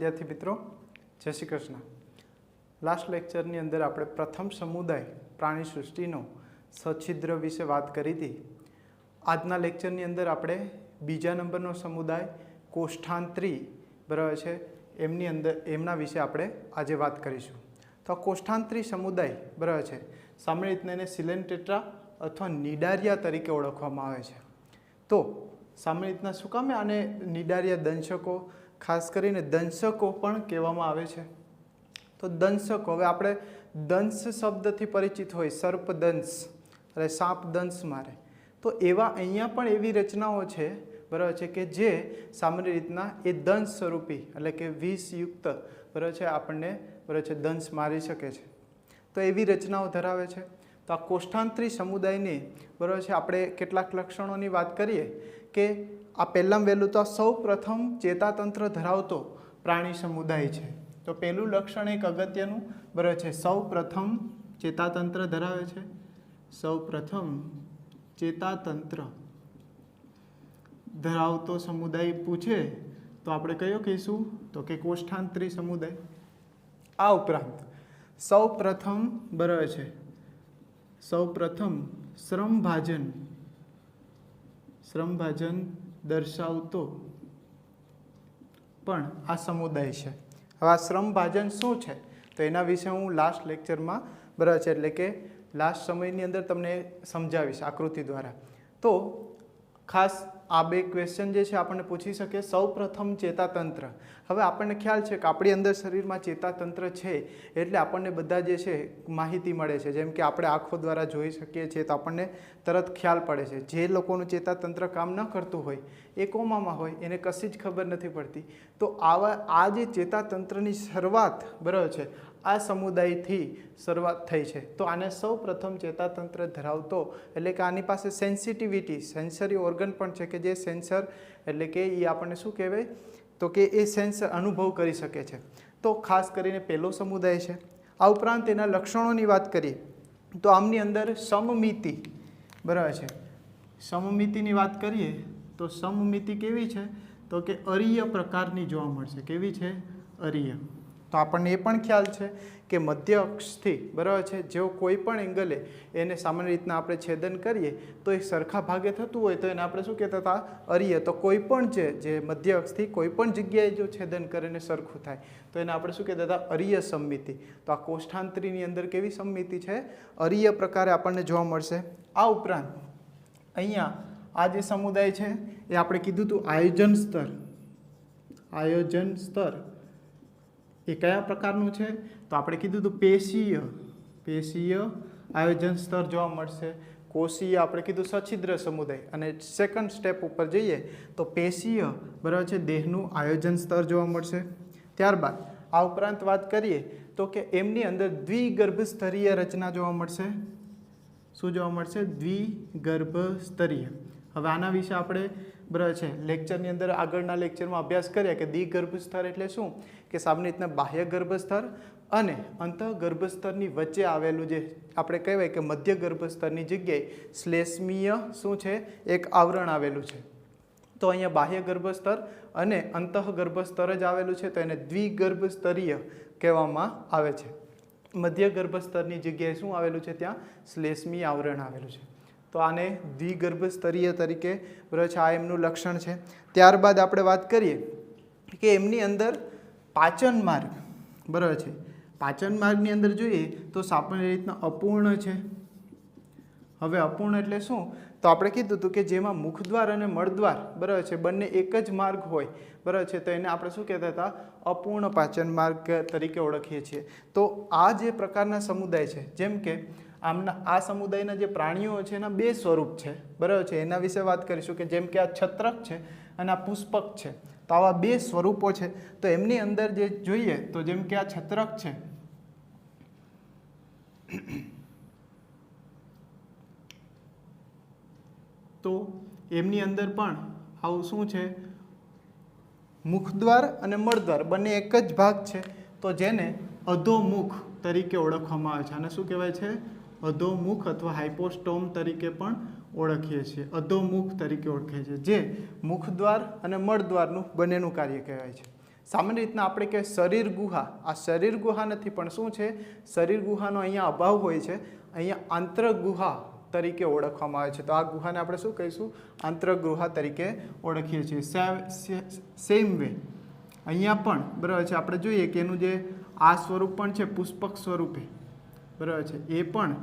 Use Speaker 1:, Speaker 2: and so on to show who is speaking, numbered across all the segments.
Speaker 1: विद्यार्थी मित्रों जय श्री कृष्ण। लास्ट लेक्चरनी अंदर આપણે પ્રથમ સમુદાય પ્રાણી સૃષ્ટિનો સછિદ્ર વિશે વાત કરી હતી। આજના લેક્ચરની અંદર આપણે બીજા નંબરનો સમુદાય કોષ્ઠાંતરી બરાબર છે એમની અંદર એમના વિશે આપણે આજે વાત કરીશું। તો આ કોષ્ઠાંતરી સમુદાય બરાબર છે સામાન્ય રીતના એને સિલેન્ટેટ્રા અથવા નિડારિયા તરીકે ઓળખવામાં આવે છે। તો સામાન્ય રીતના શું કામે આને નિડારિયા દંશકો ખાસ કરીને દંશકો પણ કહેવામાં આવે છે। તો દંશકો હવે આપણે દંશ શબ્દથી પરિચિત હોય સર્પદંશ એટલે સાપ દંશ મારે તો એવા અહીંયા પણ એવી રચનાઓ છે બરાબર છે કે જે સામાન્ય રીતના એ દંશ સ્વરૂપી એટલે કે વિષયુક્ત બરાબર છે આપણને બરાબર છે દંશ મારી શકે છે। તો એવી રચનાઓ ધરાવે છે। તો આ કોષ્ઠાંતરી સમુદાયની બરાબર છે આપણે કેટલાક લક્ષણોની વાત કરીએ કે આ પહેલાં વહેલું તો સૌ પ્રથમ ચેતાતંત્ર ધરાવતો પ્રાણી સમુદાય છે। તો પહેલું લક્ષણ એક અગત્યનું બરાબર છે સૌ પ્રથમ ચેતાતંત્ર ધરાવે છે। સૌ પ્રથમ ચેતાતંત્ર ધરાવતો સમુદાય પૂછે તો આપણે કયો કહીશું તો કે કોષ્ઠાંતરી સમુદાય। આ ઉપરાંત સૌ પ્રથમ બરાબર છે સૌ પ્રથમ શ્રમભાજન દર્શાવતો પણ આ સમુદાય છે। હવે આ શ્રમભાજન શું છે તો એના વિશે હું લાસ્ટ લેક્ચરમાં બરાબર છે એટલે કે લાસ્ટ સમયની અંદર તમને સમજાવીશ આકૃતિ દ્વારા। તો ખાસ આ બે ક્વેશ્ચન જે છે આપણને પૂછી શકે। સૌ પ્રથમ ચેતાતંત્ર હવે આપણને ખ્યાલ છે કે આપણી અંદર શરીરમાં ચેતાતંત્ર છે એટલે આપણને બધા જે છે માહિતી મળે છે। જેમ કે આપણે આંખો દ્વારા જોઈ શકીએ છીએ તો આપણને તરત ખ્યાલ પડે છે। જે લોકોનું ચેતાતંત્ર કામ ન કરતું હોય એ કોમામાં હોય એને કશી જ ખબર નથી પડતી। તો આ જે ચેતાતંત્રની શરૂઆત બરાબર છે આ સમુદાયથી શરૂઆત થઈ છે। તો આને સૌ પ્રથમ ચેતાતંત્ર ધરાવતો એટલે કે આની પાસે સેન્સિટિવિટી સેન્સરી ઓર્ગન પણ છે કે જે સેન્સર એટલે કે એ આપણને શું કહેવાય તો કે એ સેન્સર અનુભવ કરી શકે છે। તો ખાસ કરીને પહેલો સમુદાય છે। આ ઉપરાંત એના લક્ષણોની વાત કરીએ તો આમની અંદર સમમિતિ બરાબર છે સમમિતિની વાત કરીએ તો સમમિતિ કેવી છે તો કે અરીય પ્રકારની જોવા મળશે। કેવી છે અરીય। તો આપણને એ પણ ખ્યાલ છે કે મધ્ય અક્ષથી બરાબર છે જો કોઈ પણ એંગલે એને સામાન્ય રીતના આપણે છેદન કરીએ તો એ સરખા ભાગે થતું હોય તો એને આપણે શું કહેતા હતા અરીય। તો કોઈ પણ છે જે મધ્ય અક્ષથી કોઈ પણ જગ્યાએ જો છેદન કરીને સરખું થાય તો એને આપણે શું કહેતા હતા અરીય સમમિતિ। તો આ કોષ્ઠાંતરીની અંદર કેવી સમમિતિ છે અરીય પ્રકારે આપણને જોવા મળશે। આ ઉપરાંત અહીંયા આ જે સમુદાય છે એ આપણે કીધું હતું આયોજન સ્તર એ કયા પ્રકારનું છે તો આપણે કીધું હતું પેશીય આયોજન સ્તર જોવા મળશે। કોષીય આપણે કીધું સછિદ્ર સમુદાય અને સેકન્ડ સ્ટેપ ઉપર જઈએ તો પેશીય બરાબર છે દેહનું આયોજન સ્તર જોવા મળશે। ત્યારબાદ આ ઉપરાંત વાત કરીએ તો કે એમની અંદર દ્વિગર્ભસ્તરીય રચના જોવા મળશે। શું જોવા મળશે દ્વિગર્ભસ્તરીય। હવે આના વિશે આપણે બરાબર છે લેક્ચરની અંદર આગળના લેક્ચરમાં અભ્યાસ કર્યા કે દ્વિગર્ભસ્તર એટલે શું કે સામાન્ય રીતના બાહ્ય ગર્ભસ્તર અને અંતઃગર્ભસ્તરની વચ્ચે આવેલું જે આપણે કહેવાય કે મધ્ય ગર્ભસ્તરની જગ્યાએ શ્લેષ્મીય શું છે એક આવરણ આવેલું છે। તો અહીંયા બાહ્ય ગર્ભસ્તર અને અંતઃગર્ભસ્તર જ આવેલું છે તો એને દ્વિગર્ભસ્તરીય કહેવામાં આવે છે। મધ્ય ગર્ભસ્તરની જગ્યાએ શું આવેલું છે ત્યાં શ્લેષ્મીય આવરણ આવેલું છે। તો આને દ્વિગર્ભસ્તરીય તરીકે બરાબર છે આ એમનું લક્ષણ છે। ત્યારબાદ આપણે વાત કરીએ કે એમની અંદર પાચન માર્ગ બરાબર છે પાચન માર્ગની અંદર જોઈએ તો સામાન્ય રીતના અપૂર્ણ છે। હવે અપૂર્ણ એટલે શું તો આપણે કીધું હતું કે જેમાં મુખદ્વાર અને મળદ્વાર બરાબર છે બંને એક જ માર્ગ હોય બરાબર છે તો એને આપણે શું કહેતા હતા અપૂર્ણ પાચન માર્ગ તરીકે ઓળખીએ છીએ। તો આ જે પ્રકારના સમુદાય છે જેમ કે આ સમુદાયના જે પ્રાણીઓ છે એના બે સ્વરૂપ છે બરાબર છે એના વિશે વાત કરીશું કે જેમ કે આ છત્રક છે અને આ પુષ્પક છે। તો આવા બે સ્વરૂપો છે તો એમની અંદર જે જોઈએ તો જેમ કે આ છત્રક છે તો એમની અંદર પણ આવું શું છે મુખદ્વાર અને મળદ્વાર બંને એક જ ભાગ છે તો જેને અધોમુખ તરીકે ઓળખવામાં આવે છે। આને શું કહેવાય છે અધોમુખ અથવા હાઇપોસ્ટોમ તરીકે પણ ઓળખીએ છીએ। અધોમુખ તરીકે ઓળખે છે જે મુખદ્વાર અને મળદ્વારનું બંનેનું કાર્ય કહેવાય છે। સામાન્ય રીતના આપણે કે શરીર ગુહા, આ શરીર ગુહા નથી પણ શું છે, શરીર ગુહાનો અહીંયા અભાવ હોય છે, અહીંયા આંતરગુહા તરીકે ઓળખવામાં આવે છે. તો આ ગુહાને આપણે શું કહીશું, આંતરગુહા તરીકે ઓળખીએ છીએ. સેમ વે અહીંયા પણ બરાબર છે આપણે જોઈએ કે એનું જે આ સ્વરૂપ પણ છે પુષ્પક સ્વરૂપે, બરાબર છે, એ પણ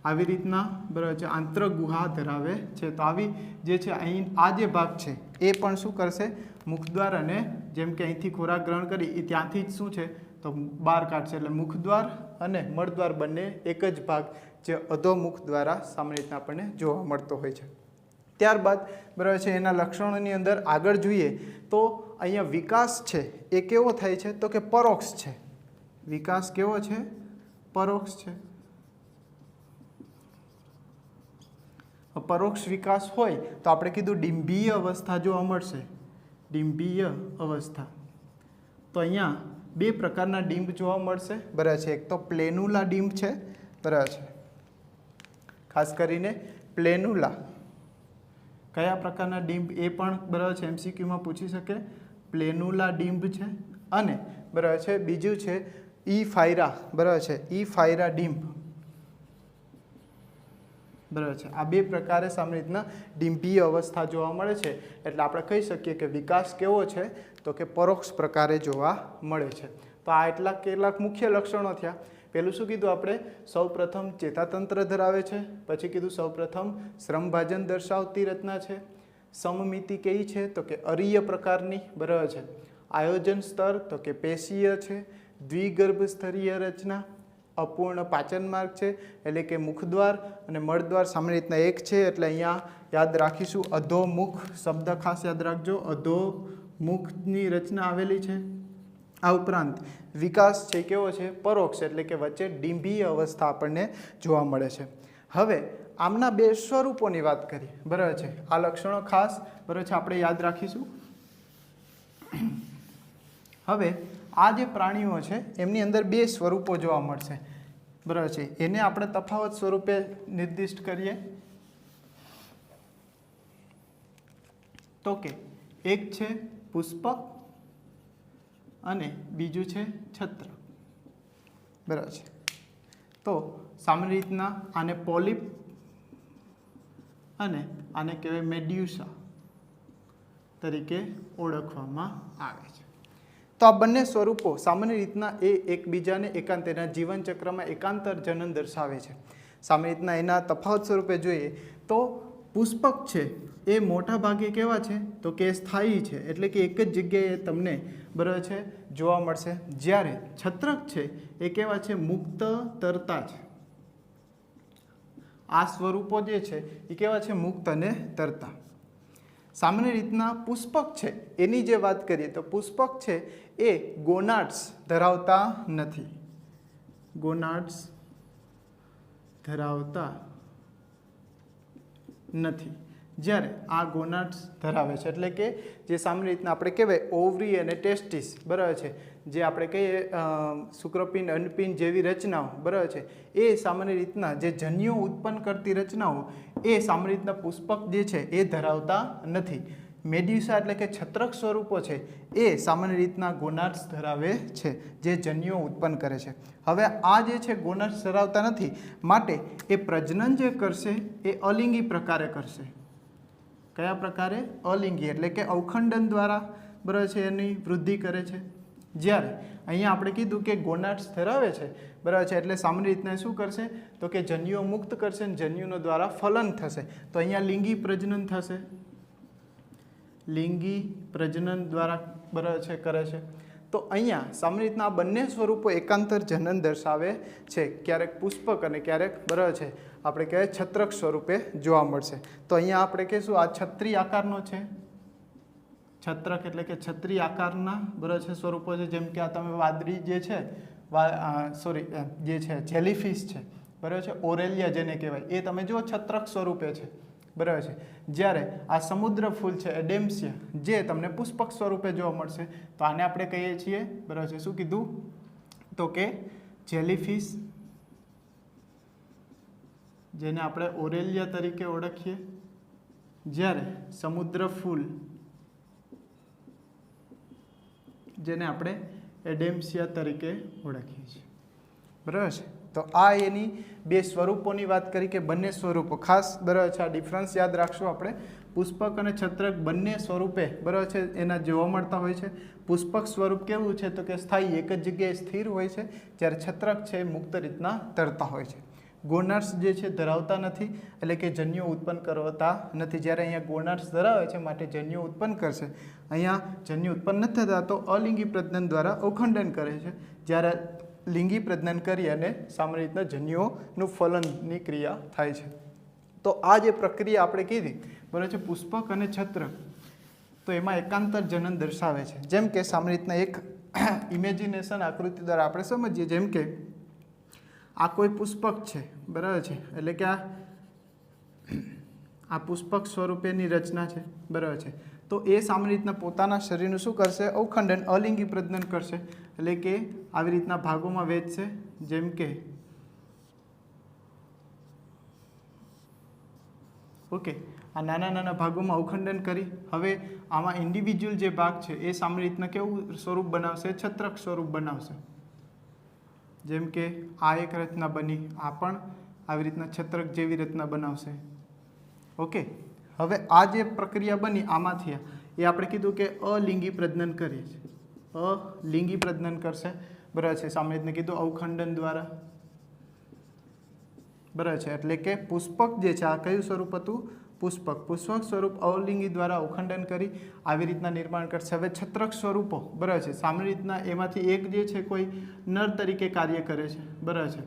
Speaker 1: આવી રીતના બરાબર છે આંતરગુહા ધરાવે છે. તો આવી જે છે અહીં આ જે ભાગ છે એ પણ શું કરશે, મુખદ્વાર અને જેમ કે અહીંથી ખોરાક ગ્રહણ કરી એ ત્યાંથી જ શું છે તો બહાર કાઢશે. એટલે મુખદ્વાર અને મળદ્વાર બંને એક જ ભાગ જે અધોમુખ દ્વારા સામાન્ય રીતના આપણને જોવા મળતો હોય છે. ત્યારબાદ બરાબર છે એના લક્ષણોની અંદર આગળ જોઈએ તો અહીંયા વિકાસ છે એ કેવો થાય છે તો કે પરોક્ષ છે. વિકાસ કેવો છે, પરોક્ષ છે. પરોક્ષ વિકાસ હોય તો આપણે કીધું ડિંભીય અવસ્થા જોવા મળશે. ડિંભીય અવસ્થા તો અહીંયા બે પ્રકારના ડિંબ જોવા મળશે, બરાબર છે. એક તો પ્લેનુલા ડિંબ છે, બરાબર છે, ખાસ કરીને પ્લેનુલા. કયા પ્રકારના ડિંબ એ પણ બરાબર છે એમસીક્યુમાં પૂછી શકે. પ્લેનુલા ડિંબ છે અને બરાબર છે બીજું છે ઈ ફાયરા, બરાબર છે, ઈ ફાયરા ડિંબ, બરાબર છે. આ બે પ્રકારે સામાન્ય રીતના ડિંભીય અવસ્થા જોવા મળે છે. એટલે આપણે કહી શકીએ કે વિકાસ કેવો છે તો કે પરોક્ષ પ્રકારે જોવા મળે છે. તો આ કેટલાક મુખ્ય લક્ષણો થયા. પહેલું શું કીધું આપણે, સૌ પ્રથમ ચેતાતંત્ર ધરાવે છે, પછી કીધું સૌ પ્રથમ શ્રમભાજન દર્શાવતી રચના છે, સમમિતિ કઈ છે તો કે અરીય પ્રકારની, બરાબર છે, આયોજન સ્તર તો કે પેશીય છે, દ્વિગર્ભ સ્તરીય રચના, અપૂર્ણ પાચન માર્ગ છે એટલે કે મુખદ્વાર અને મળદ્વાર સામાન્ય રીતના એક છે. એટલે અહીંયા યાદ રાખીશું અધોમુખ શબ્દ ખાસ યાદ રાખજો, અધોમુખની રચના આવેલી છે. આ ઉપરાંત વિકાસ છે કેવો છે, પરોક્ષ, એટલે કે વચ્ચે ડિંભીય અવસ્થા આપણને જોવા મળે છે. હવે આમના બે સ્વરૂપોની વાત કરીએ, બરાબર છે. આ લક્ષણો ખાસ બરાબર છે આપણે યાદ રાખીશું. હવે આ જે પ્રાણીઓ છે એમની અંદર બે સ્વરૂપો જોવા મળશે, બરાબર છે. એને આપણે તફાવત સ્વરૂપે નિર્દિષ્ટ કરીએ તો કે એક છે પુષ્પક અને બીજું છે છત્રક, બરાબર છે. તો સામાન્ય રીતના આને પોલિપ અને આને કહેવાય મેડ્યુસા તરીકે ઓળખવામાં આવે છે. તો આ બંને સ્વરૂપો સામાન્ય રીતના એ એકબીજાને એના જીવનચક્રમાં એકાંતર જનન દર્શાવે છે. સામાન્ય રીતના એના તફાવત સ્વરૂપે જોઈએ તો પુષ્પક છે એ મોટા ભાગે કેવા છે તો કે સ્થાયી છે, એટલે કે એક જ જગ્યાએ તમને બરાબર છે જોવા મળશે. જ્યારે છત્રક છે એ કેવા છે, મુક્ત તરતા છે. આ સ્વરૂપો જે છે એ કેવા છે, મુક્ત અને તરતા. સામાન્ય રીતના પુષ્પક છે એની જે વાત કરીએ તો પુષ્પક છે એ ગોનાડ્સ ધરાવતા નથી, ગોનાડ્સ ધરાવતા નથી. જ્યારે આ ગોનાડ્સ ધરાવે છે, એટલે કે જે સામાન્ય રીતના આપણે કહેવાય ઓવરી અને ટેસ્ટિસ, બરાબર છે, જે આપણે કહીએ શુક્રપિંડ અંડપિંડ જેવી રચનાઓ, બરાબર છે, એ સામાન્ય રીતના જે જન્યુઓ ઉત્પન્ન કરતી રચનાઓ એ સામાન્ય રીતના પુષ્પક જે છે એ ધરાવતા નથી. મેડ્યુસા એટલે કે છત્રક સ્વરૂપો છે એ સામાન્ય રીતના ગોનાડ્સ ધરાવે છે જે જન્યુઓ ઉત્પન્ન કરે છે. હવે આ જે છે ગોનાડ્સ ધરાવતા નથી, માટે એ પ્રજનન જે કરશે એ અલિંગી પ્રકારે કરશે. કયા પ્રકારે? અલિંગી, એટલે કે અવખંડન દ્વારા, બરાબર છે, એની વૃદ્ધિ કરે છે. જ્યારે અહીંયા આપણે કીધું કે ગોનાડ્સ ધરાવે છે, બરાબર છે, એટલે સામાન્ય રીતના શું કરશે તો કે જન્યુઓ મુક્ત કરશે અને જન્યુનો દ્વારા ફલન થશે. તો અહીંયા લિંગી પ્રજનન થશે, લિંગી પ્રજનન દ્વારા, બરાબર છે, કરે છે. તો અહીંયા સામાન્ય રીતના આ બંને સ્વરૂપો એકાંતર જનન દર્શાવે છે, ક્યારેક પુષ્પક અને ક્યારેક, બરાબર છે, આપણે કહેવાય છત્રક સ્વરૂપે જોવા મળશે. તો અહીંયા આપણે કહીશું આ છત્રી આકારનો છે, છત્રક એટલે કે છત્રી આકારના, બરાબર છે, સ્વરૂપો છે. જેમ કે આ તમે વાદળી જે છે, જે છે જેલીફિશ છે, બરાબર છે, ઓરેલિયા જેને કહેવાય, એ તમે જુઓ છત્રક સ્વરૂપે છે, બરાબર છે. જ્યારે આ સમુદ્ર ફૂલ છે એડેમ્સિયા, જે તમને પુષ્પક સ્વરૂપે જોવા મળશે, તો આને આપણે કહીએ છીએ, બરાબર છે, શું કીધું તો કે જેલીફિશ, જેને આપણે ઓરેલિયા તરીકે ઓળખીએ. જ્યારે સમુદ્ર ફૂલ, જેને આપણે એડેમ્સિયા તરીકે ઓળખીએ છીએ, બરાબર છે. તો આ એની બે સ્વરૂપોની વાત કરી કે બંને સ્વરૂપો ખાસ, બરાબર છે, આ ડિફરન્સ યાદ રાખશું આપણે. પુષ્પક અને છત્રક બંને સ્વરૂપે, બરાબર છે, એના જોવા મળતા હોય છે. પુષ્પક સ્વરૂપ કેવું છે તો કે સ્થાયી, એક જ જગ્યાએ સ્થિર હોય છે, જ્યારે છત્રક છે મુક્ત રીતના તરતા હોય છે. ગોનાર્ડ્સ જે છે ધરાવતા નથી, એટલે કે જન્યુઓ ઉત્પન્ન કરતા નથી. જ્યારે અહીંયા ગોનાર્ડ્સ ધરાવે છે માટે જન્યુઓ ઉત્પન્ન કરશે. અહીંયા જન્યુ ઉત્પન્ન નથી થતા તો અલિંગી પ્રજનન દ્વારા અવખંડન કરે છે, જ્યારે લિંગી પ્રજનન કરી અને સામાન્ય રીતના જન્યુઓનું ફલનની ક્રિયા થાય છે. તો આ જે પ્રક્રિયા આપણે કીધી, બરાબર છે, પુષ્પક અને છત્રક, તો એમાં એકાંતર જનન દર્શાવે છે. જેમ કે સામાન્ય રીતના એક ઇમેજિનેશન આકૃતિ દ્વારા આપણે સમજીએ. જેમ કે આ કોઈ પુષ્પક છે, બરાબર છે, એટલે કે આ પુષ્પક સ્વરૂપેની રચના છે, બરાબર છે. તો એ સામાન્ય રીતના પોતાના શરીરનું શું કરશે? અવખંડન, અલિંગી પ્રજનન કરશે, એટલે કે આવી રીતના ભાગોમાં વહેંચશે. જેમ કે ઓકે, આ નાના નાના ભાગોમાં અવખંડન કરી હવે આમાં ઇન્ડિવિજ્યુઅલ જે ભાગ છે એ સામાન્ય રીતના કેવું સ્વરૂપ બનાવશે? છત્રક સ્વરૂપ બનાવશે. જેમ કે આ એક રચના બની, આ પણ આવી રીતના છત્રક જેવી રચના બનાવશે. ઓકે, હવે આ જે પ્રક્રિયા બની આમાંથી એ આપણે કીધું કે અલિંગી પ્રજનન કરીએ છીએ, અલિંગી પ્રજનન કરશે, બરાબર છે. સામાન્ય રીતના કીધું અવખંડન દ્વારા, બરાબર છે. એટલે કે પુષ્પક જે છે, આ કયું સ્વરૂપ હતું? પુષ્પક. પુષ્પક સ્વરૂપ અલિંગી દ્વારા અવખંડન કરી આવી રીતના નિર્માણ કરશે. હવે છત્રક સ્વરૂપો, બરાબર છે, સામાન્ય રીતના એમાંથી એક જે છે કોઈ નર તરીકે કાર્ય કરે છે, બરાબર છે,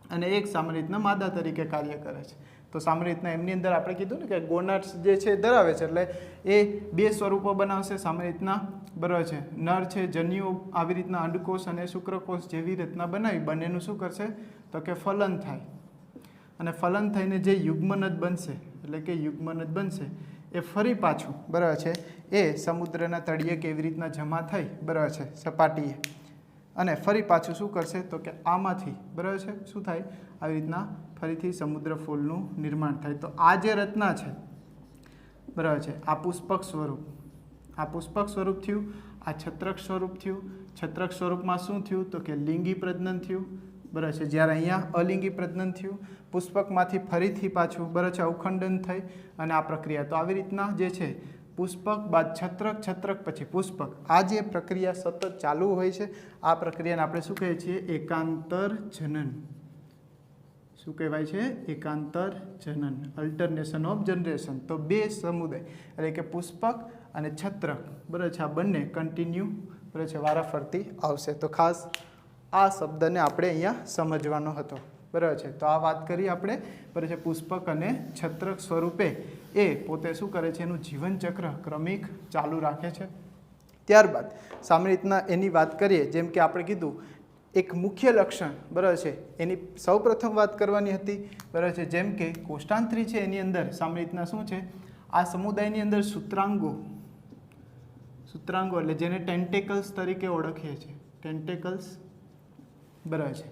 Speaker 1: અને એક સામાન્ય રીતના માદા તરીકે કાર્ય કરે છે. તો સામાન્ય રીતના એમની અંદર આપણે કીધું ને કે ગોનાર્ડ્સ જે છે ધરાવે છે, એટલે એ બે સ્વરૂપો બનાવશે સામાન્ય રીતના, બરાબર છે. નર છે, જન્યુઓ આવી રીતના અંડકોષ અને શુક્રકોષ જેવી રીતના બનાવી બંનેનું શું કરશે તો કે ફલન થાય, અને ફલન થઈને જે યુગ્મનદ બનશે, એટલે કે યુગ્મનદ બનશે એ ફરી પાછું, બરાબર છે, એ સમુદ્રના તળિયે કેવી રીતના જમા થઈ, બરાબર છે, સપાટીએ, અને ફરી પાછું શું કરશે તો કે આમાંથી, બરાબર છે, શું થાય? આવી રીતના ફરીથી સમુદ્ર ફૂલનું નિર્માણ થાય. તો આ જે રચના છે, બરાબર છે, આ પુષ્પક સ્વરૂપ, આ પુષ્પક સ્વરૂપ થયું, આ છત્રક સ્વરૂપ થયું. છત્રક સ્વરૂપમાં શું થયું તો કે લિંગી પ્રજનન થયું, બરાબર છે, જ્યારે અહીંયા અલિંગી પ્રજનન થયું. પુષ્પકમાંથી ફરીથી પાછું, બરાબર છે, અવખંડન થઈ અને આ પ્રક્રિયા. તો આવી રીતના જે છે પુષ્પક બાદ છત્રક, છત્રક પછી પુષ્પક, આ જે પ્રક્રિયા સતત ચાલુ હોય છે, આ પ્રક્રિયાને આપણે શું કહીએ છીએ? એકાંતર જનન. શું કહેવાય છે? એકાંતર જનન, અલ્ટરનેશન ઓફ જનરેશન. તો બે સમુદાય એટલે કે પુષ્પક અને છત્રક, બરાબર છે, આ બંને કન્ટિન્યુ, બરાબર છે, વારાફરતી આવશે. તો ખાસ આ શબ્દને આપણે અહીંયા સમજવાનો હતો, બરાબર છે. તો આ વાત કરી આપણે, બરાબર છે, પુષ્પક અને છત્રક સ્વરૂપે એ પોતે શું કરે છે? એનું જીવનચક્ર ક્રમિક ચાલુ રાખે છે. ત્યારબાદ સામાન્ય રીતના એની વાત કરીએ, જેમ કે આપણે કીધું એક મુખ્ય લક્ષણ, બરાબર છે, એની સૌપ્રથમ વાત કરવાની હતી, બરાબર છે, જેમ કે કોષ્ટાંતરી છે એની અંદર સામાન્ય રીતના શું છે? આ સમુદાયની અંદર સૂત્રાંગો, સૂત્રાંગો એટલે જેને ટેન્ટેકલ્સ તરીકે ઓળખીએ છીએ, ટેન્ટેકલ્સ, બરાબર છે.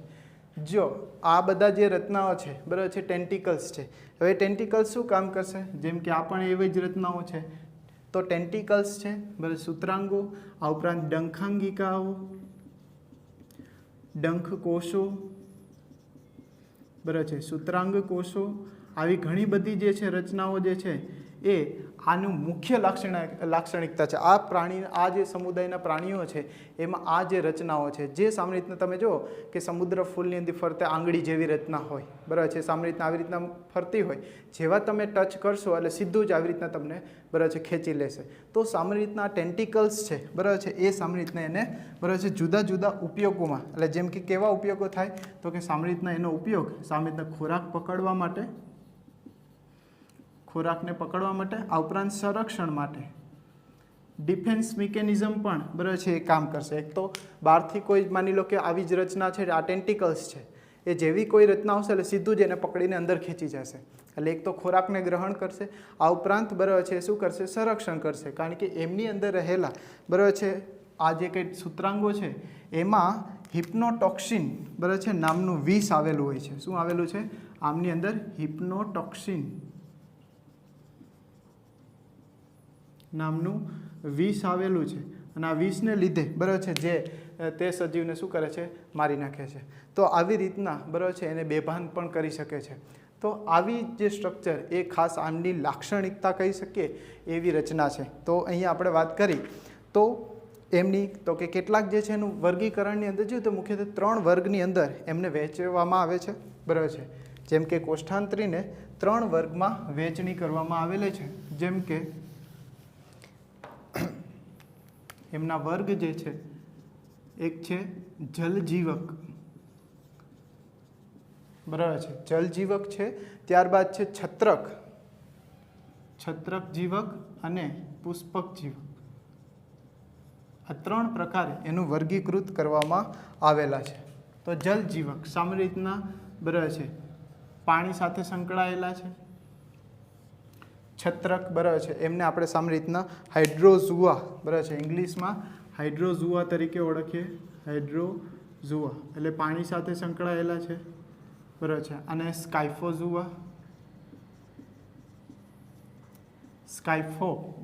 Speaker 1: જો આ બધા જે રચનાઓ છે, બરાબર છે, ટેન્ટિકલ્સ છે. હવે ટેન્ટિકલ્સ શું કામ કરશે? જેમ કે આ પણ એવી જ રચનાઓ છે, તો ટેન્ટિકલ્સ છે, બરાબર, સૂત્રાંગો, આ ઉપરાંત ડંખાંગિકાઓ, ડંખ કોષો, બરાબર છે, સૂત્રાંગ કોષો, આવી ઘણી બધી જે છે રચનાઓ જે છે એ આનું મુખ્ય લાક્ષણિકતા છે. આ પ્રાણી, આ જે સમુદાયના પ્રાણીઓ છે એમાં આ જે રચનાઓ છે, જે સામાન્ય રીતના તમે જુઓ કે સમુદ્ર ફૂલની અંદર ફરતે આંગળી જેવી રચના હોય, બરાબર છે, સામાન્ય રીતના આવી રીતના ફરતી હોય, જેવા તમે ટચ કરશો એટલે સીધું જ આવી રીતના તમને, બરાબર છે, ખેંચી લેશે. તો સામાન્ય રીતના ટેન્ટિકલ્સ છે, બરાબર છે, એ સામાન્ય રીતના એને, બરાબર છે, જુદા જુદા ઉપયોગોમાં, એટલે જેમ કે કેવા ઉપયોગો થાય તો કે સામાન્ય રીતના એનો ઉપયોગ સામાન્ય રીતના ખોરાક પકડવા માટે, ખોરાકને પકડવા માટે, આ ઉપરાંત સંરક્ષણ માટે, ડિફેન્સ મિકેનિઝમ પણ, બરાબર છે, એ કામ કરશે. એક તો બહારથી કોઈ માની લો કે આવી જ રચના છે, આ ટેન્ટિકલ્સ છે, એ જેવી કોઈ રચના આવશે એટલે સીધું જ એને પકડીને અંદર ખેંચી જશે. એટલે એક તો ખોરાકને ગ્રહણ કરશે, આ ઉપરાંત, બરાબર છે, શું કરશે? સંરક્ષણ કરશે, કારણ કે એમની અંદર રહેલા, બરાબર છે, આ જે કંઈ સૂત્રાંગો છે એમાં હિપ્નોટોક્સિન, બરાબર છે, નામનું વિષ આવેલું હોય છે. શું આવેલું છે? આમની અંદર હિપ્નોટોક્સિન નામનું વિષ આવેલું છે. અને આ વિષને લીધે બરાબર છે જે તે સજીવને શું કરે છે, મારી નાખે છે. તો આવી રીતના બરાબર છે એને બેભાન પણ કરી શકે છે. તો આવી જે સ્ટ્રક્ચર એ ખાસ આમની લાક્ષણિકતા કહી શકીએ એવી રચના છે. તો અહીંયા આપણે વાત કરી તો એમની તો કે કેટલાક જે છે એનું વર્ગીકરણની અંદર જોઈએ તો મુખ્યત્વે 3 વર્ગની અંદર એમને વહેંચવામાં આવે છે બરાબર છે. જેમ કે કોષ્ઠાંતરીને 3 વર્ગમાં વહેંચણી કરવામાં આવેલી છે. જેમ કે એમના વર્ગ જે છે એક છે જલજીવક બરાબર છે, જલજીવક છે. ત્યારબાદ છે છત્રક જીવક અને પુષ્પક જીવક. આ 3 પ્રકારે એનું વર્ગીકૃત કરવામાં આવેલા છે. તો જલજીવક સામાન્ય રીતના બરાબર છે પાણી સાથે સંકળાયેલા છે. છત્રક બરાબર છે એમને આપણે સામાન્ય રીતના હાઇડ્રોઝુઆ બરાબર છે, ઇંગ્લિશમાં હાઇડ્રોઝુઆ તરીકે ઓળખીએ. હાઇડ્રોઝુઆ એટલે પાણી સાથે સંકળાયેલા છે બરાબર છે. અને સ્કાઇફોઝુઆ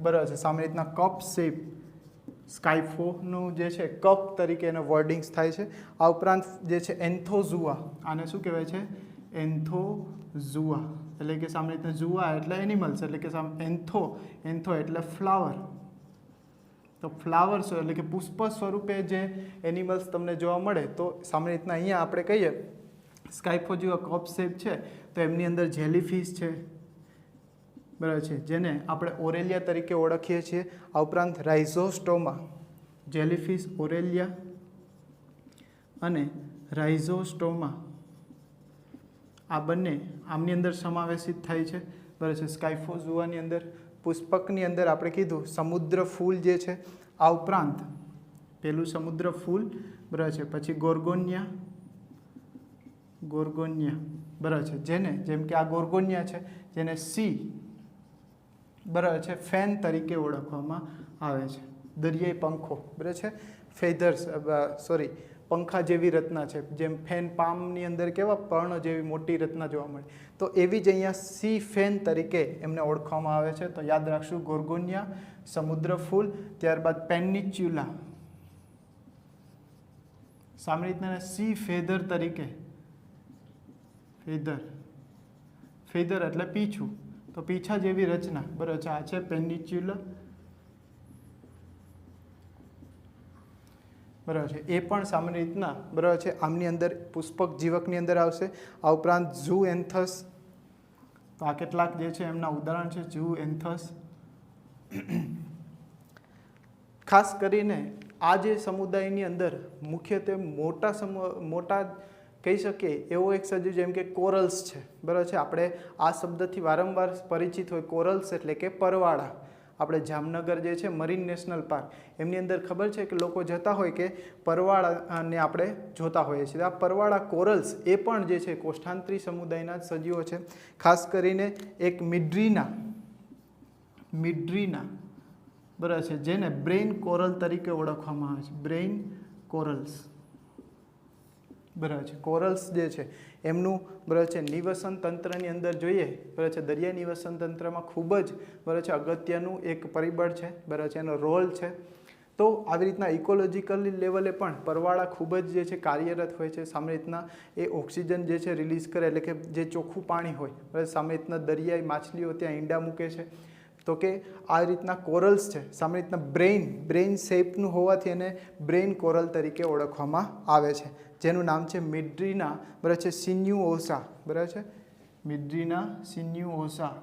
Speaker 1: બરાબર છે સામાન્ય રીતના કપ શેપ સ્કાઇફોનું જે છે કપ તરીકે એનો વર્ડિંગ્સ થાય છે. આ ઉપરાંત જે છે એન્થોઝુઆ, આને શું કહેવાય છે, એન્થોઝુઆ એટલે કે સામાન્ય રીતના જુઆ એટલે એનિમલ્સ એટલે કે એન્થો એટલે ફ્લાવર. તો ફ્લાવર્સ એટલે કે પુષ્પ સ્વરૂપે જે એનિમલ્સ તમને જોવા મળે તો સામાન્ય રીતના અહીંયા આપણે કહીએ સ્કાઇફોઝુઆ કપ શેપ છે તો એમની અંદર જેલીફિશ છે બરાબર છે જેને આપણે ઓરેલિયા તરીકે ઓળખીએ છીએ. આ ઉપરાંત રાઇઝોસ્ટોમા, જેલીફિશ ઓરેલિયા અને રાઇઝોસ્ટોમા આ બંને આમની અંદર સમાવેશિત થાય છે બરાબર છે. સ્કાઇફોઝુઆની અંદર, પુષ્પકની અંદર આપણે કીધું સમુદ્ર ફૂલ જે છે. આ ઉપરાંત પેલું સમુદ્ર ફૂલ બરાબર છે, પછી ગોર્ગોનિયા બરાબર છે જેને જેમ કે આ ગોર્ગોનિયા છે જેને સી બરાબર છે ફેન તરીકે ઓળખવામાં આવે છે. દરિયાઈ પંખો બરાબર છે, ફેધર્સ પંખા જેવી રચના છે. જેમ ફેન પામની અંદર કેવા પર્ણ જેવી મોટી રચના જોવા મળે તો એવી જ અહીંયા સી ફેન તરીકે એમને ઓળખવામાં આવે છે. તો યાદ રાખશું ગોર્ગોનિયા, સમુદ્ર ફૂલ, ત્યારબાદ પેનિચ્યુલા સામાન્ય રીતના સી ફેધર તરીકે, ફેધર એટલે પીછું, તો પીછા જેવી રચના બરાબર છે. આ છે પેનિચ્યુલા બરાબર છે. એ પણ સામાન્ય રીતના બરાબર છે આમની અંદર પુષ્પક જીવકની અંદર આવશે. આ ઉપરાંત ઝૂ એન્થસ, તો આ કેટલાક જે છે એમના ઉદાહરણ છે. ઝૂ એન્થસ ખાસ કરીને આ જે સમુદાયની અંદર મુખ્યત્વે મોટા કહી શકીએ એવો એક સજીવ જેમ કે કોરલ્સ છે બરાબર છે. આપણે આ શબ્દથી વારંવાર પરિચિત હોય. કોરલ્સ એટલે કે પરવાળા. આપણે જામનગર જે છે મરીન નેશનલ પાર્ક એમની અંદર ખબર છે કે લોકો જતા હોય કે પરવાળાને આપણે જોતા હોઈએ છીએ. આ પરવાળા કોરલ્સ એ પણ જે છે કોષ્ઠાંતરી સમુદાયના સજીવો છે. ખાસ કરીને એક મિડ્રીના બરાબર છે જેને બ્રેઇન કોરલ તરીકે ઓળખવામાં આવે છે. બ્રેઇન કોરલ્સ બરાબર છે. કોરલ્સ જે છે એમનું બરાબર છે નિવસન તંત્રની અંદર જોઈએ બરાબર છે દરિયા નિવસન તંત્રમાં ખૂબ જ બરાબર છે અગત્યનું એક પરિબળ છે બરાબર છે, એનો રોલ છે. તો આવી રીતના ઇકોલોજીકલ લેવલે પણ પરવાળા ખૂબ જ જે છે કાર્યરત હોય છે. સામાન્ય રીતના એ ઓક્સિજન જે છે રિલીઝ કરે એટલે કે જે ચોખ્ખું પાણી હોય બરાબર, સામાન્ય રીતના દરિયાઈ માછલીઓ ત્યાં ઈંડા મૂકે છે. તો કે આ રીતના કોરલ્સ છે સામાન્ય રીતના બ્રેઇન શેપનું હોવાથી એને બ્રેઇન કોરલ તરીકે ઓળખવામાં આવે છે, જેનું નામ છે મિડ્રીના બરાબર છે સિન્યુઓસા બરાબર છે, મિડ્રીના સિન્યુઓસા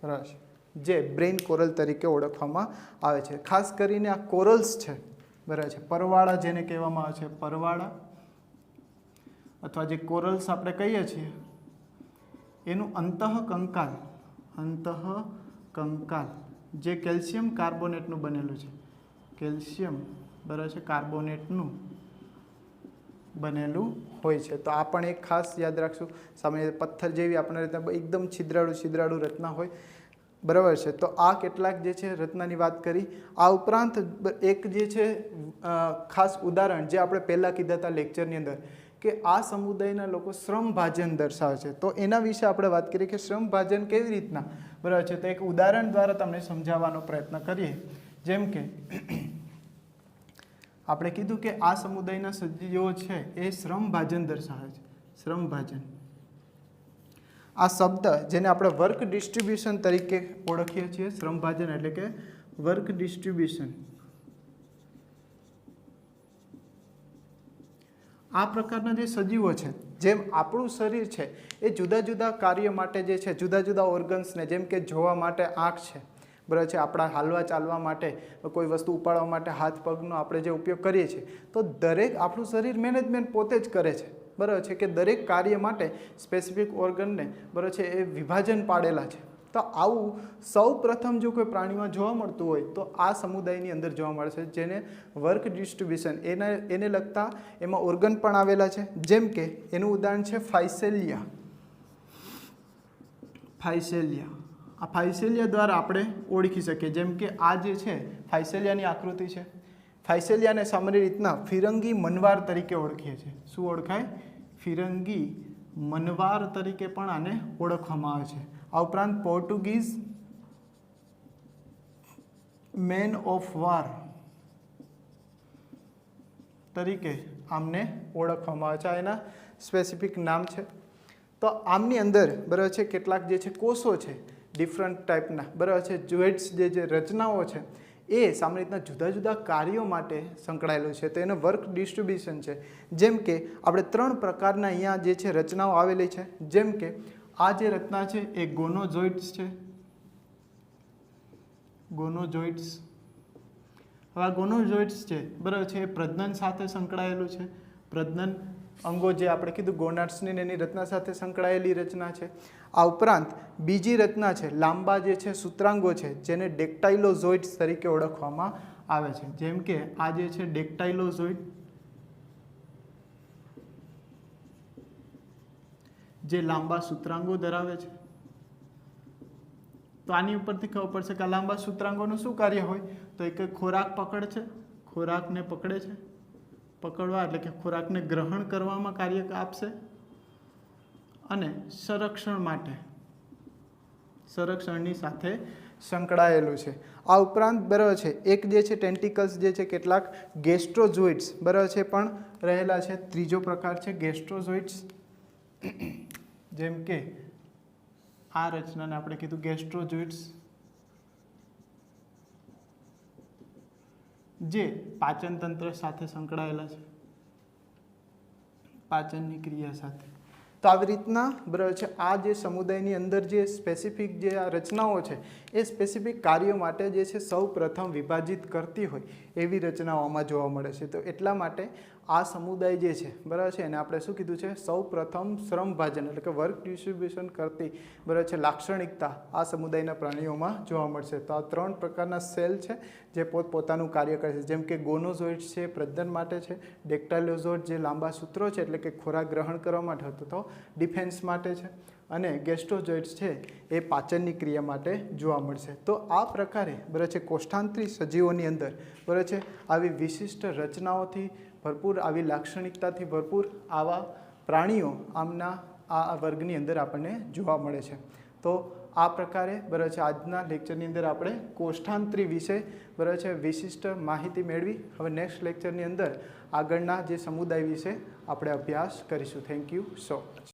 Speaker 1: બરાબર છે જે બ્રેઇન કોરલ તરીકે ઓળખવામાં આવે છે. ખાસ કરીને આ કોરલ્સ છે બરાબર છે પરવાળા જેને કહેવામાં આવે છે, પરવાળા અથવા જે કોરલ્સ આપણે કહીએ છીએ એનું અંતઃકંકાલ જે કેલ્શિયમ કાર્બોનેટનું બનેલું છે, કેલ્શિયમ બરાબર છે કાર્બોનેટનું બનેલું હોય છે. તો આ પણ એક ખાસ યાદ રાખશું. સામાન્ય પથ્થર જેવી આપણે એકદમ છિદ્રાળું રચના હોય બરાબર છે. તો આ કેટલાક જે છે રચનાની વાત કરી. આ ઉપરાંત એક જે છે ખાસ ઉદાહરણ જે આપણે પહેલાં કીધા હતા લેક્ચરની અંદર કે આ સમુદાયના લોકો શ્રમભાજન દર્શાવે છે. તો એના વિશે આપણે વાત કરીએ કે શ્રમભાજન કેવી રીતના બરાબર છે. તો એક ઉદાહરણ દ્વારા તમને સમજાવવાનો પ્રયત્ન કરીએ. જેમ કે આપણે કીધું કે આ સમુદાયના સજીવો છે એ શ્રમભાજન દર્શાવે છે. શ્રમભાજન આ શબ્દ જેને આપણે વર્ક ડિસ્ટ્રીબ્યુશન તરીકે ઓળખીએ છીએ. શ્રમભાજન એટલે કે વર્ક ડિસ્ટ્રીબ્યુશન. આ પ્રકારના જે સજીવો છે, જેમ આપણું શરીર છે એ જુદા જુદા કાર્ય માટે જે છે જુદા જુદા ઓર્ગન્સને, જેમ કે જોવા માટે આંખ છે, બરાબર છે, આપણા હાલવા ચાલવા માટે, કોઈ વસ્તુ ઉપાડવા માટે હાથ પગનો આપણે જે ઉપયોગ કરીએ છીએ, તો દરેક આપણું શરીર મેનેજમેન્ટ પોતે જ કરે છે. બરાબર છે કે દરેક કાર્ય માટે સ્પેસિફિક ઓર્ગનને બરાબર છે એ વિભાજન પાડેલા છે. તો આવું સૌ પ્રથમ જો કોઈ પ્રાણીમાં જોવા મળતું હોય તો આ સમુદાયની અંદર જોવા મળે છે, જેને વર્ક ડિસ્ટ્રીબ્યુશન એને લગતા એમાં ઓર્ગન પણ આવેલા છે. જેમ કે એનું ઉદાહરણ છે ફાઇસેલિયા. ફાઇસેલિયા આ ફાઇસેલિયા દ્વારા આપણે ઓળખી શકીએ. જેમ કે આ જે છે ફાઇસેલિયાની આકૃતિ છે. ફાઇસેલિયાને સામાન્ય રીતના ફિરંગી મનવાર તરીકે ઓળખીએ છીએ. શું ઓળખાય? ફિરંગી મનવાર તરીકે પણ આને ઓળખવામાં આવે છે. આ ઉપરાંત પોર્ટુગીઝ મેન ઓફ વાર તરીકે આમને ઓળખવામાં આવે છે. આ એના સ્પેસિફિક નામ છે. તો આમની અંદર બરાબર છે કેટલાક જે છે કોષો છે ડિફરન્ટ ટાઈપના, બરાબર છે, જોઇન્ટ્સ જે રચનાઓ છે એ સામાન્ય રીતના જુદા જુદા કાર્યો માટે સંકળાયેલું છે. તો એનો વર્ક ડિસ્ટ્રીબ્યુશન છે. જેમ કે આપણે 3 પ્રકારના અહીંયા જે છે રચનાઓ આવેલી છે. જેમ કે આ જે રચના છે એ ગોનોઝોઇટ્સ છે. ગોનોઝોઇટ્સ. હવે આ ગોનોઝોઇટ્સ છે બરાબર છે એ પ્રજનન સાથે સંકળાયેલું છે. પ્રજનન અંગો જે આપણે કીધું ગોનાડ્સની એની રચના સાથે સંકળાયેલી રચના છે. આ ઉપરાંત બીજી રચના છે લાંબા જે છે સૂત્રાંગો છે, જેને ડેક્ટાઇલોઝોઇટ્સ તરીકે ઓળખવામાં આવે છે. જેમ કે આ જે છે ડેક્ટાઇલોઝોઇડ, જે લાંબા સૂત્રાંગો ધરાવે છે. તો આની ઉપરથી ખબર પડશે કે આ લાંબા સૂત્રાંગોનું શું કાર્ય હોય? તો એક ખોરાક પકડ છે, ખોરાકને પકડે છે, પકડવા એટલે કે ખોરાકને ગ્રહણ કરવામાં કાર્ય આપશે, અને સંરક્ષણ માટે સંરક્ષણની સાથે સંકળાયેલું છે. આ ઉપરાંત બરાબર છે એક જે છે ટેન્ટિકલ્સ જે છે કેટલાક ગેસ્ટ્રોઝોઇટ્સ બરાબર છે પણ રહેલા છે. ત્રીજો પ્રકાર છે ગેસ્ટ્રોઝોઇટ્સ. જેમ કે આ રચનાને આપણે કીધું ગેસ્ટ્રોઝોઇટ્સ, જે પાચન તંત્ર સાથે સંકળાયેલા છે, પાચનની ક્રિયા સાથે. તો આવી રીતના બરાબર છે આ જે સમુદાયની અંદર જે સ્પેસિફિક જે આ રચનાઓ છે એ સ્પેસિફિક કાર્યો માટે જે છે સૌ પ્રથમ વિભાજિત કરતી હોય એવી રચનાઓમાં જોવા મળે છે. તો એટલા માટે આ સમુદાય જે છે બરાબર છે એને આપણે શું કીધું છે? સૌ પ્રથમ શ્રમભાજન એટલે કે વર્ક ડિસ્ટ્રીબ્યુશન કરતી બરાબર છે લાક્ષણિકતા આ સમુદાયના પ્રાણીઓમાં જોવા મળશે. તો આ 3 પ્રકારના સેલ છે જે પોતપોતાનું કાર્ય કરે છે. જેમ કે ગોનોઝોઇટ્સ છે પ્રજનન માટે છે, ડેક્ટાઇલોઝોઇડ જે લાંબા સૂત્રો છે એટલે કે ખોરાક ગ્રહણ કરવા માટે હતો તો ડિફેન્સ માટે છે, અને ગેસ્ટ્રોઝોઇટ્સ છે એ પાચનની ક્રિયા માટે જોવા મળશે. તો આ પ્રકારે બરાબર છે કોષ્ઠાંતરી સજીવોની અંદર બરાબર છે આવી વિશિષ્ટ રચનાઓથી ભરપૂર, આવી લાક્ષણિકતાથી ભરપૂર આવા પ્રાણીઓ આમના આ વર્ગની અંદર આપણને જોવા મળે છે. તો આ પ્રકારે બરાબર છે આજના લેક્ચરની અંદર આપણે કોષ્ઠાંતરી વિશે બરાબર છે વિશિષ્ટ માહિતી મેળવી. હવે નેક્સ્ટ લેક્ચરની અંદર આગળના જે સમુદાય વિશે આપણે અભ્યાસ કરીશું. Thank you so much.